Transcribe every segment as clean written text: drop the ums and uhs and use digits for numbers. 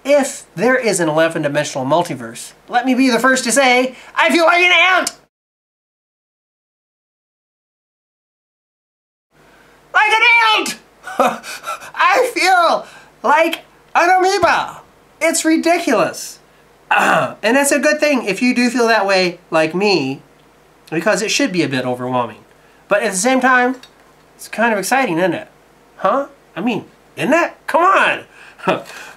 If there is an 11-dimensional multiverse, let me be the first to say, I feel like an ant! Like an ant! I feel like an amoeba! It's ridiculous. And that's a good thing if you do feel that way like me, because it should be a bit overwhelming. But at the same time, it's kind of exciting, isn't it? Huh? I mean, isn't it? Come on!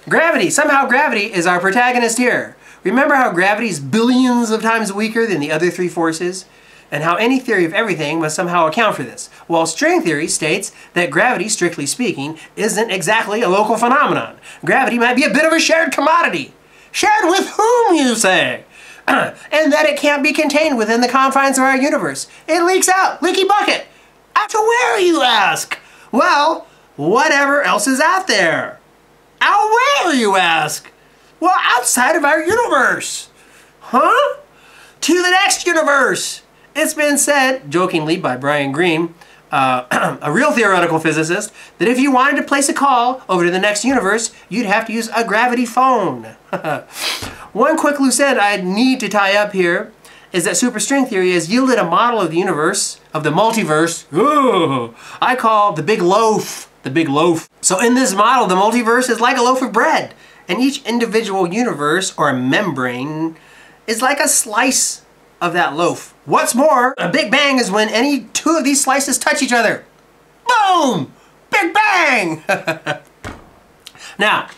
Gravity. Somehow gravity is our protagonist here. Remember how gravity is billions of times weaker than the other three forces? And how any theory of everything must somehow account for this. Well, string theory states that gravity, strictly speaking, isn't exactly a local phenomenon. Gravity might be a bit of a shared commodity. Shared with whom, you say? And that it can't be contained within the confines of our universe. It leaks out. Leaky bucket. Out to where, you ask? Well, whatever else is out there. Out where, you ask? Well, outside of our universe. Huh? To the next universe. It's been said, jokingly by Brian Greene, a real theoretical physicist, that if you wanted to place a call over to the next universe, you'd have to use a gravity phone. One quick loose end I need to tie up here is that superstring theory has yielded a model of the universe, of the multiverse, I call the big loaf. The big loaf. So in this model, the multiverse is like a loaf of bread, and each individual universe, or membrane, is like a slice of that loaf. What's more, a Big Bang is when any two of these slices touch each other. Boom! Big Bang! Now,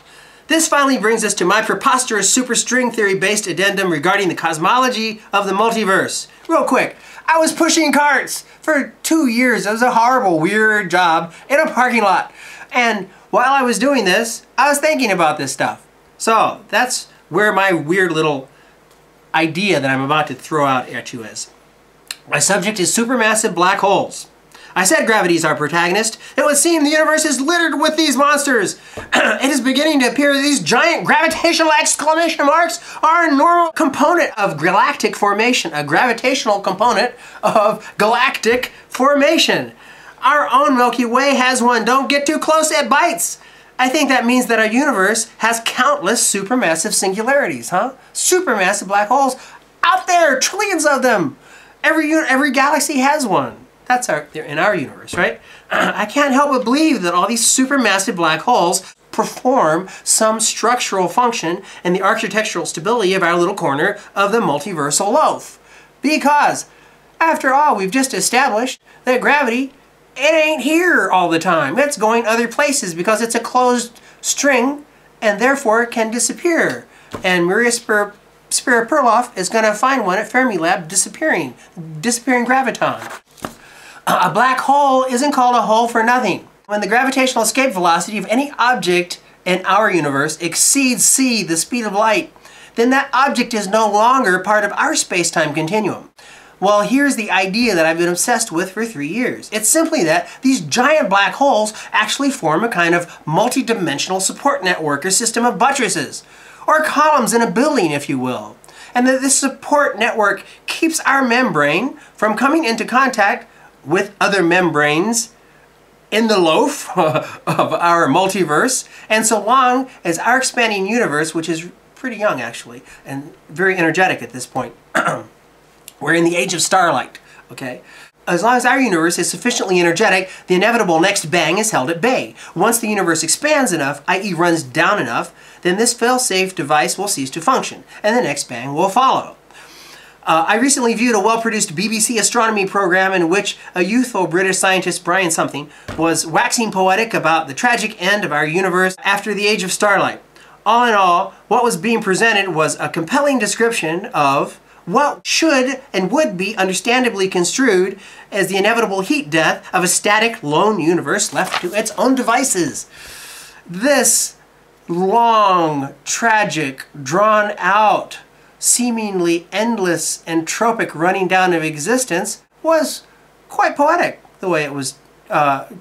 this finally brings us to my preposterous superstring theory-based addendum regarding the cosmology of the multiverse. Real quick, I was pushing carts for 2 years. It was a horrible, weird job in a parking lot. And while I was doing this, I was thinking about this stuff. So that's where my weird little idea that I'm about to throw out at you is. My subject is supermassive black holes. I said gravity is our protagonist. It would seem the universe is littered with these monsters. It is beginning to appear that these giant gravitational exclamation marks are a normal component of galactic formation, a gravitational component of galactic formation. Our own Milky Way has one. Don't get too close, it bites. I think that means that our universe has countless supermassive singularities, huh? Supermassive black holes out there, trillions of them. Every galaxy has one. That's in our universe, right? I can't help but believe that all these supermassive black holes perform some structural function in the architectural stability of our little corner of the multiversal loaf. Because, after all, we've just established that gravity, it ain't here all the time. It's going other places because it's a closed string and therefore it can disappear. And Maria Spira-Perloff is going to find one at Fermilab disappearing graviton. A black hole isn't called a hole for nothing. When the gravitational escape velocity of any object in our universe exceeds c, the speed of light, then that object is no longer part of our space-time continuum. Well, here's the idea that I've been obsessed with for 3 years. It's simply that these giant black holes actually form a kind of multi-dimensional support network or system of buttresses, or columns in a building, if you will. And that this support network keeps our membrane from coming into contact with other membranes in the loaf of our multiverse, and so long as our expanding universe, which is pretty young actually, and very energetic at this point, we're in the age of starlight, okay? As long as our universe is sufficiently energetic, the inevitable next bang is held at bay. Once the universe expands enough, i.e. runs down enough, then this fail-safe device will cease to function, and the next bang will follow. I recently viewed a well-produced BBC astronomy program in which a youthful British scientist, Brian something, was waxing poetic about the tragic end of our universe after the age of starlight. All in all, what was being presented was a compelling description of what should and would be understandably construed as the inevitable heat death of a static, lone universe left to its own devices. This long, tragic, drawn-out, seemingly endless entropic running down of existence was quite poetic, the way it was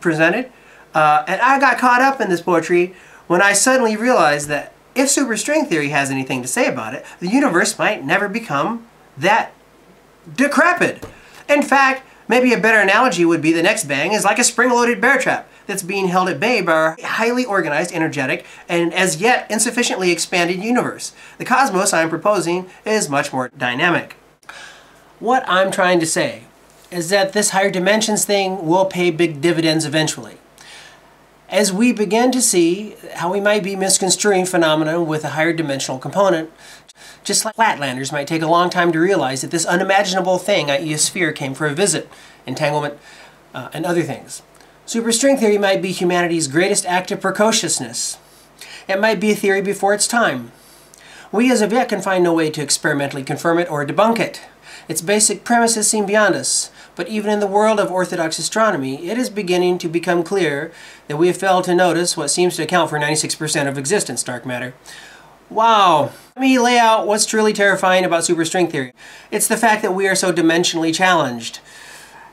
presented. And I got caught up in this poetry when I suddenly realized that if superstring theory has anything to say about it, the universe might never become that decrepit. In fact, Maybe a better analogy would be the next bang is like a spring-loaded bear trap that's being held at bay by our highly organized, energetic, and as yet insufficiently expanded universe. The cosmos I'm proposing is much more dynamic. What I'm trying to say is that this higher dimensions thing will pay big dividends eventually. As we begin to see how we might be misconstruing phenomena with a higher dimensional component, just like flatlanders might take a long time to realize that this unimaginable thing, i.e. a sphere, came for a visit, entanglement, and other things. Superstring theory might be humanity's greatest act of precociousness. It might be a theory before its time. We as of yet can find no way to experimentally confirm it or debunk it. Its basic premises seem beyond us, but even in the world of orthodox astronomy, it is beginning to become clear that we have failed to notice what seems to account for 96% of existence, dark matter. Wow! Let me lay out what's truly terrifying about superstring theory. It's the fact that we are so dimensionally challenged.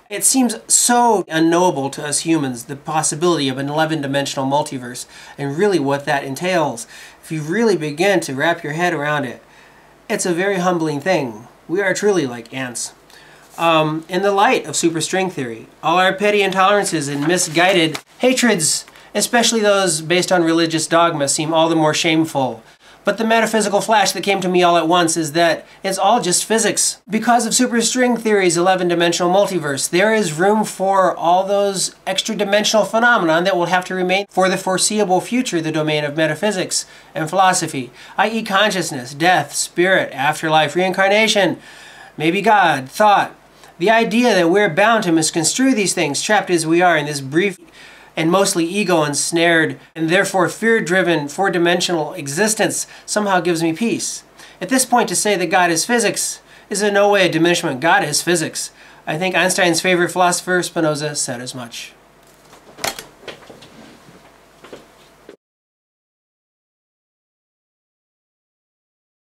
It seems so unknowable to us humans, the possibility of an 11-dimensional multiverse, and really what that entails. If you really begin to wrap your head around it, it's a very humbling thing. We are truly like ants. In the light of superstring theory, all our petty intolerances and misguided hatreds, especially those based on religious dogma, seem all the more shameful. But the metaphysical flash that came to me all at once is that it's all just physics. Because of superstring theory's 11-dimensional multiverse, there is room for all those extra-dimensional phenomena that will have to remain for the foreseeable future the domain of metaphysics and philosophy, i.e. consciousness, death, spirit, afterlife, reincarnation, maybe God, thought. The idea that we're bound to misconstrue these things, trapped as we are in this brief and mostly ego-ensnared and therefore fear-driven four-dimensional existence somehow gives me peace. At this point, to say that God is physics is in no way a diminishment. God is physics. I think Einstein's favorite philosopher, Spinoza, said as much.